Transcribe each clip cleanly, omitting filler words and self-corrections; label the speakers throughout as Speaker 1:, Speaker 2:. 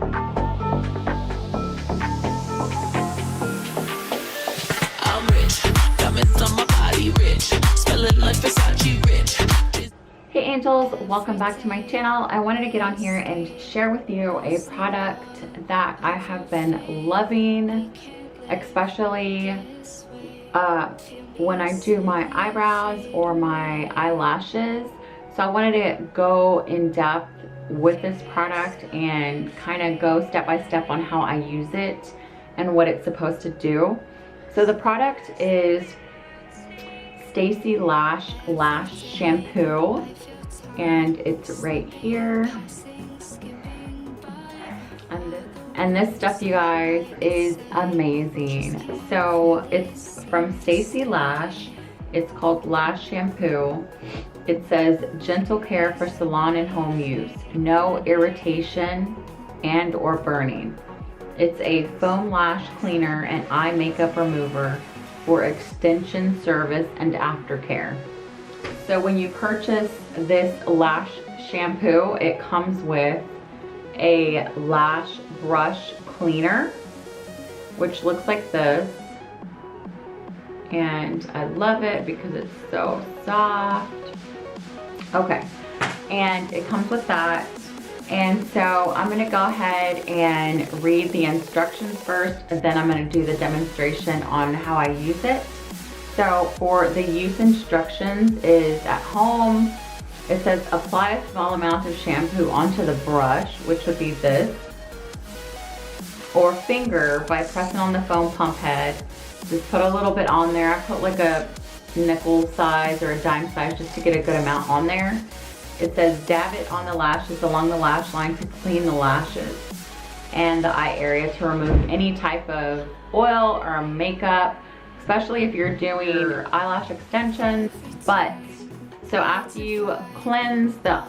Speaker 1: I'm rich, diamonds on my body rich, smelling like Versace rich.
Speaker 2: Hey angels, welcome back to my channel. I wanted to get on here and share with you a product that I have been loving, especially when I do my eyebrows or my eyelashes. So I wanted to go in depth with this product and kind of go step by step on how I use it and what it's supposed to do. So the product is Stacy Lash Shampoo, and it's right here. And this stuff, you guys, is amazing. So it's from Stacy Lash. It's called Lash Shampoo. It says gentle care for salon and home use. No irritation and or burning. It's a foam lash cleaner and eye makeup remover for extension service and aftercare. So when you purchase this lash shampoo, it comes with a lash brush cleaner, which looks like this. And I love it because it's so soft. Okay, and it comes with that. And so I'm gonna go ahead and read the instructions first, and then I'm gonna do the demonstration on how I use it. So for the use instructions is at home, it says apply a small amount of shampoo onto the brush, which would be this, or finger by pressing on the foam pump head. Just put a little bit on there. I put like a nickel size or a dime size just to get a good amount on there. It says dab it on the lashes along the lash line to clean the lashes and the eye area to remove any type of oil or makeup, especially if you're doing eyelash extensions. But so after you cleanse the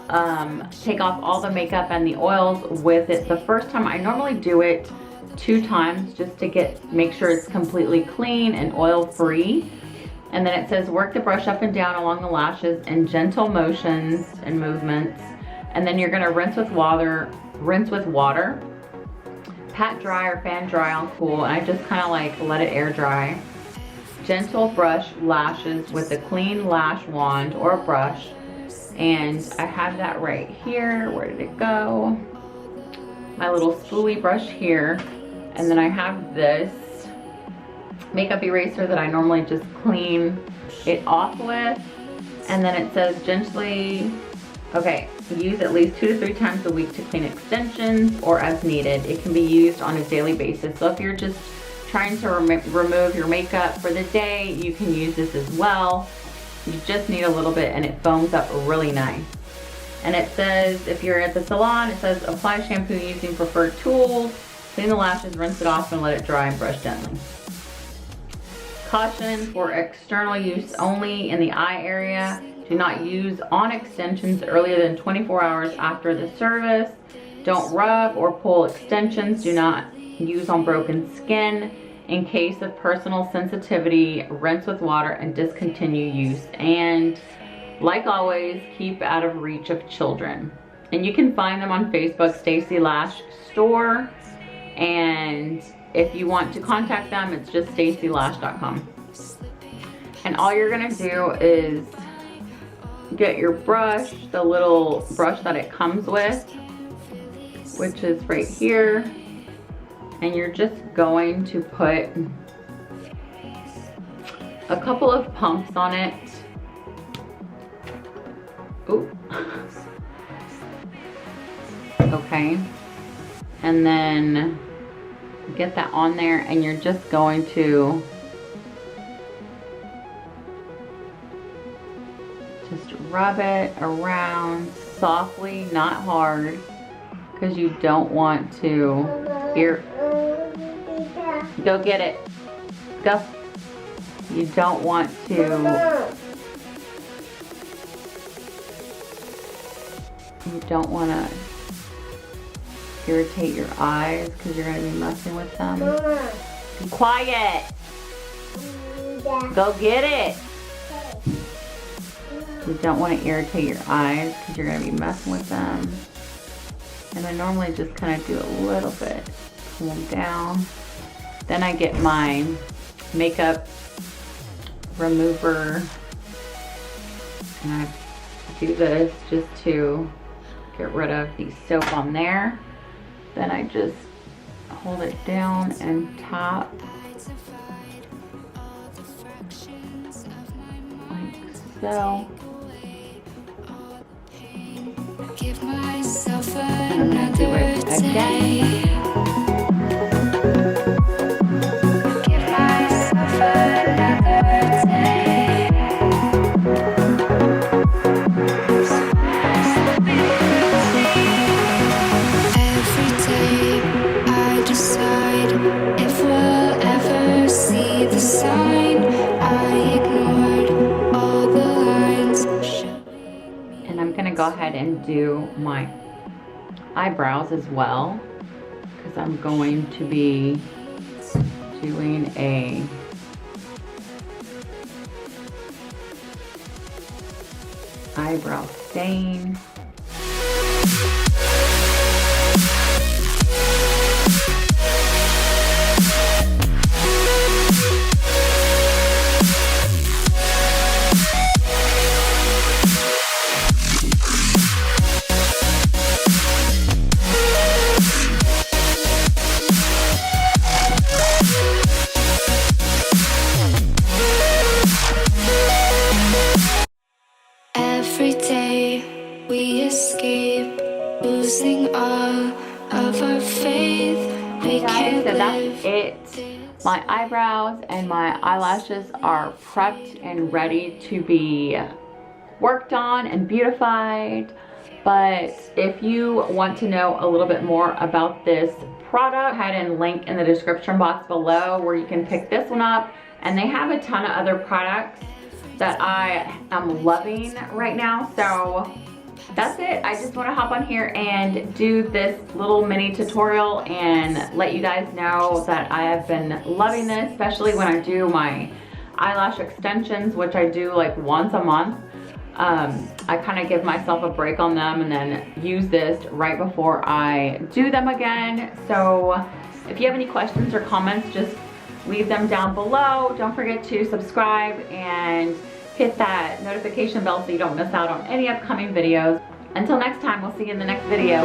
Speaker 2: take off all the makeup and the oils with it, the first time I normally do it 2 times just to make sure it's completely clean and oil free. And then it says work the brush up and down along the lashes in gentle motions and movements, and then you're gonna rinse with water, pat dry or fan dry on cool, and I just kind of like let it air dry. Gentle brush lashes with a clean lash wand or a brush, and I have that right here. Where did it go? My little spoolie brush here, and then I have this makeup eraser that I normally just clean it off with. And then it says gently, okay, use at least 2 to 3 times a week to clean extensions or as needed. It can be used on a daily basis. So if you're just trying to remove your makeup for the day, you can use this as well. You just need a little bit and it foams up really nice. And it says, if you're at the salon, it says apply shampoo using preferred tools, clean the lashes, rinse it off, and let it dry and brush gently. Caution, for external use only in the eye area. Do not use on extensions earlier than 24 hours after the service. Don't rub or pull extensions. Do not use on broken skin. In case of personal sensitivity, rinse with water and discontinue use. And like always, keep out of reach of children. And you can find them on Facebook, Stacy Lash Store. And if you want to contact them, it's just stacylash.com. And all you're gonna do is get your brush, the little brush that it comes with, which is right here. And you're just going to put a couple of pumps on it. Ooh. Okay. And then get that on there, and you're just going to just rub it around softly, not hard, because you don't want to go get it. Go. You don't want to irritate your eyes because you're going to be messing with them. Be quiet. Go get it. You don't want to irritate your eyes because you're going to be messing with them. And I normally just kind of do a little bit, pull them down. Then I get my makeup remover and I do this just to get rid of the soap on there. Then I just hold it down and tap like so. And I'm gonna do it again. Go ahead and do my eyebrows as well, because I'm going to be doing a eyebrow stain.
Speaker 3: Every day we escape, losing all of our faith. We can't
Speaker 2: So
Speaker 3: live.
Speaker 2: that's it. My eyebrows and my eyelashes are prepped and ready to be worked on and beautified. But if you want to know a little bit more about this product, go ahead and link in the description box below where you can pick this one up. And they have a ton of other products that I am loving right now. So that's it. I just want to hop on here and do this little mini tutorial and let you guys know that I have been loving this, especially when I do my eyelash extensions, which I do like once a month. I kind of give myself a break on them and then use this right before I do them again. So if you have any questions or comments, just leave them down below. Don't forget to subscribe and hit that notification bell so you don't miss out on any upcoming videos. Until next time, we'll see you in the next video.